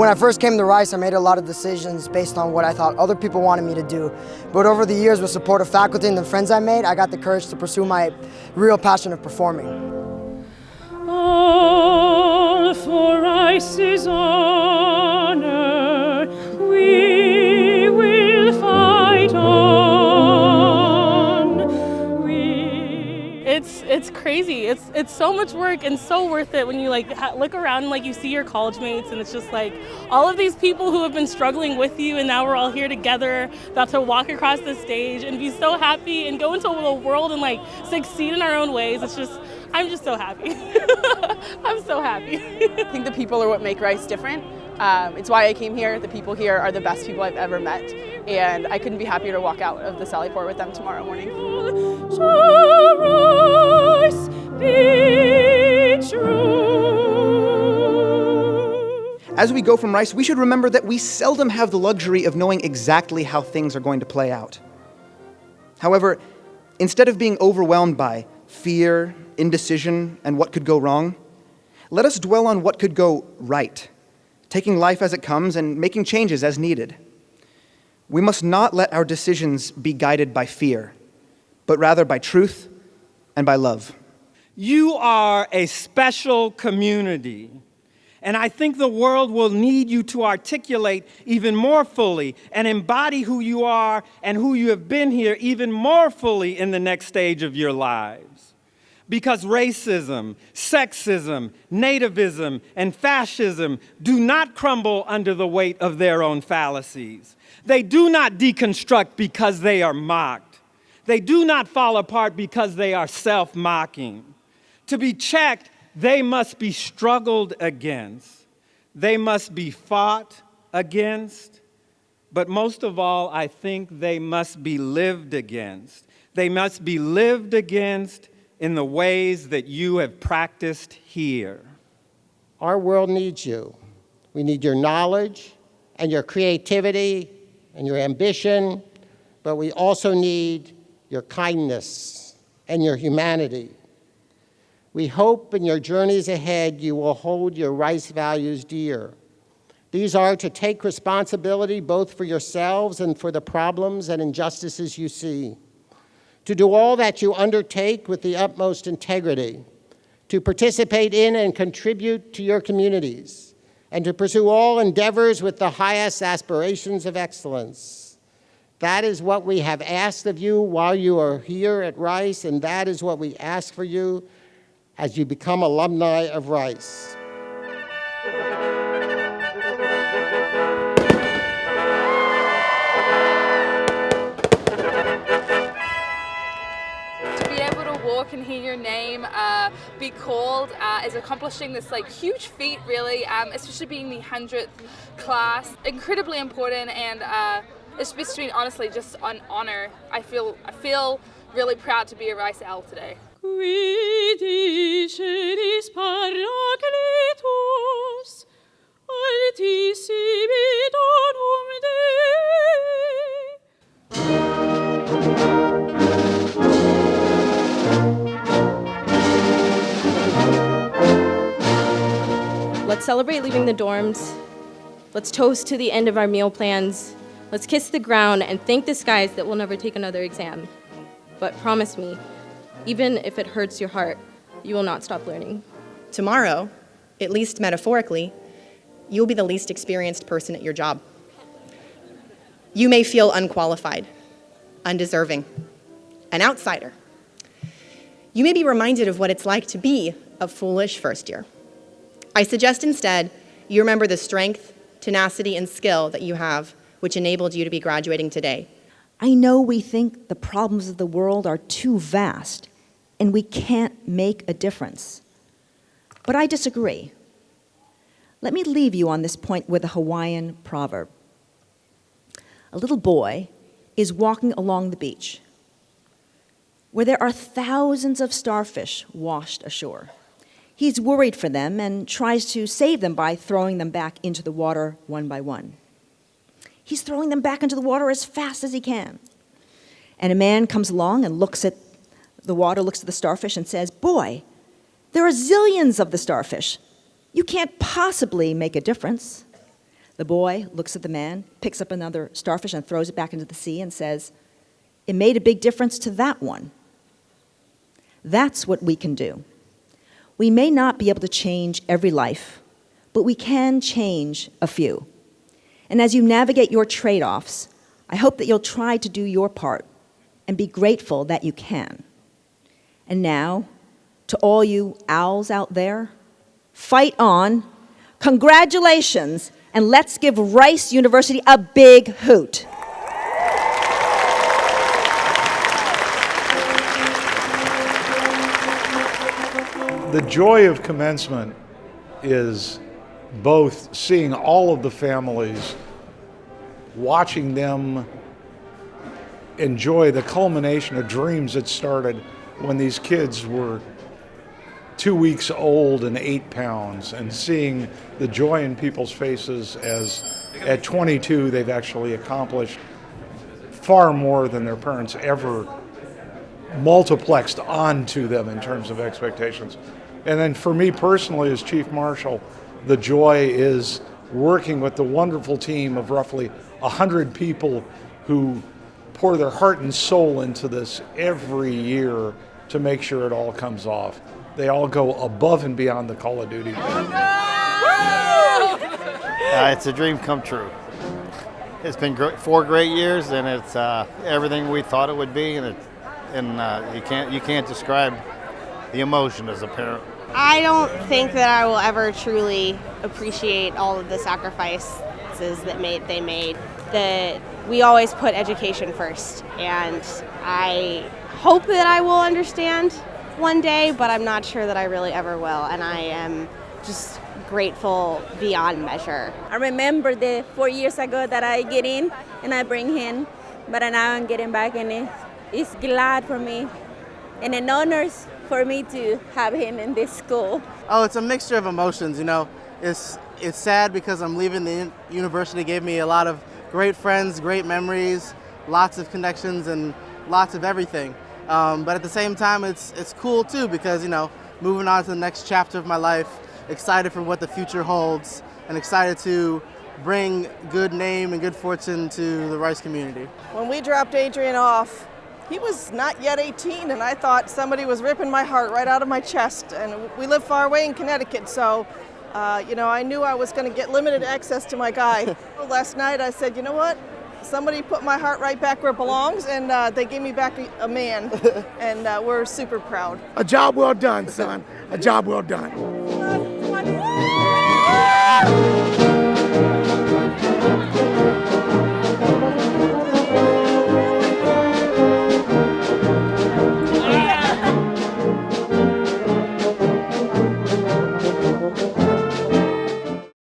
When I first came to Rice, I made a lot of decisions based on what I thought other people wanted me to do. But over the years, with support of faculty and the friends I made, I got the courage to pursue my real passion of performing. All for Rice's honor, we will fight on. It's crazy. It's so much work and so worth it when you look around and you see your college mates, and it's just all of these people who have been struggling with you, and now we're all here together about to walk across the stage and be so happy and go into the world and succeed in our own ways. I'm just so happy. I'm so happy. I think the people are what make Rice different. It's why I came here. The people here are the best people I've ever met, and I couldn't be happier to walk out of the Sally Port with them tomorrow morning. As we go from Rice, we should remember that we seldom have the luxury of knowing exactly how things are going to play out. However, instead of being overwhelmed by fear, indecision, and what could go wrong, let us dwell on what could go right, taking life as it comes and making changes as needed. We must not let our decisions be guided by fear, but rather by truth and by love. You are a special community, and I think the world will need you to articulate even more fully and embody who you are and who you have been here even more fully in the next stage of your lives. Because racism, sexism, nativism, and fascism do not crumble under the weight of their own fallacies. They do not deconstruct because they are mocked. They do not fall apart because they are self-mocking. To be checked, they must be struggled against. They must be fought against. But most of all, I think they must be lived against. They must be lived against in the ways that you have practiced here. Our world needs you. We need your knowledge and your creativity and your ambition, but we also need your kindness and your humanity. We hope in your journeys ahead you will hold your Rice values dear. These are to take responsibility both for yourselves and for the problems and injustices you see, to do all that you undertake with the utmost integrity, to participate in and contribute to your communities, and to pursue all endeavors with the highest aspirations of excellence. That is what we have asked of you while you are here at Rice, and that is what we ask for you as you become alumni of Rice. Walk and hear your name be called is accomplishing this huge feat, really, especially being the 100th class. Incredibly important, and especially honestly just an honor. I feel really proud to be a Rice L today. Let's celebrate leaving the dorms. Let's toast to the end of our meal plans. Let's kiss the ground and thank the skies that we'll never take another exam. But promise me, even if it hurts your heart, you will not stop learning. Tomorrow, at least metaphorically, you'll be the least experienced person at your job. You may feel unqualified, undeserving, an outsider. You may be reminded of what it's like to be a foolish first year. I suggest instead you remember the strength, tenacity, and skill that you have, which enabled you to be graduating today. I know we think the problems of the world are too vast and we can't make a difference. But I disagree. Let me leave you on this point with a Hawaiian proverb. A little boy is walking along the beach where there are thousands of starfish washed ashore. He's worried for them and tries to save them by throwing them back into the water one by one. He's throwing them back into the water as fast as he can. And a man comes along and looks at the water, looks at the starfish and says, "Boy, there are zillions of the starfish. You can't possibly make a difference." The boy looks at the man, picks up another starfish and throws it back into the sea and says, "It made a big difference to that one." That's what we can do. We may not be able to change every life, but we can change a few. And as you navigate your trade-offs, I hope that you'll try to do your part and be grateful that you can. And now, to all you owls out there, fight on, congratulations, and let's give Rice University a big hoot. The joy of commencement is both seeing all of the families, watching them enjoy the culmination of dreams that started when these kids were 2 weeks old and 8 pounds, and seeing the joy in people's faces as at 22 they've actually accomplished far more than their parents ever multiplexed onto them in terms of expectations. And then for me personally as Chief Marshal, the joy is working with the wonderful team of roughly 100 people who pour their heart and soul into this every year to make sure it all comes off. They all go above and beyond the call of duty. It's a dream come true. It's been 4 great years, and it's everything we thought it would be, and you can't describe the emotion as a parent. I don't think that I will ever truly appreciate all of the sacrifices that they made. That we always put education first, and I hope that I will understand one day, but I'm not sure that I really ever will, and I am just grateful beyond measure. I remember the 4 years ago that I get in and I bring him, but now I'm getting back, and it's glad for me and an honor for me to have him in this school. Oh, it's a mixture of emotions, you know. It's sad because I'm leaving the university. It gave me a lot of great friends, great memories, lots of connections, and lots of everything. But at the same time, it's cool too because, you know, moving on to the next chapter of my life, excited for what the future holds, and excited to bring good name and good fortune to the Rice community. When we dropped Adrian off, he was not yet 18, and I thought somebody was ripping my heart right out of my chest. And we live far away in Connecticut, so you know, I knew I was going to get limited access to my guy. Last night I said, you know what? Somebody put my heart right back where it belongs, and they gave me back a man, and we're super proud. A job well done, son. A job well done.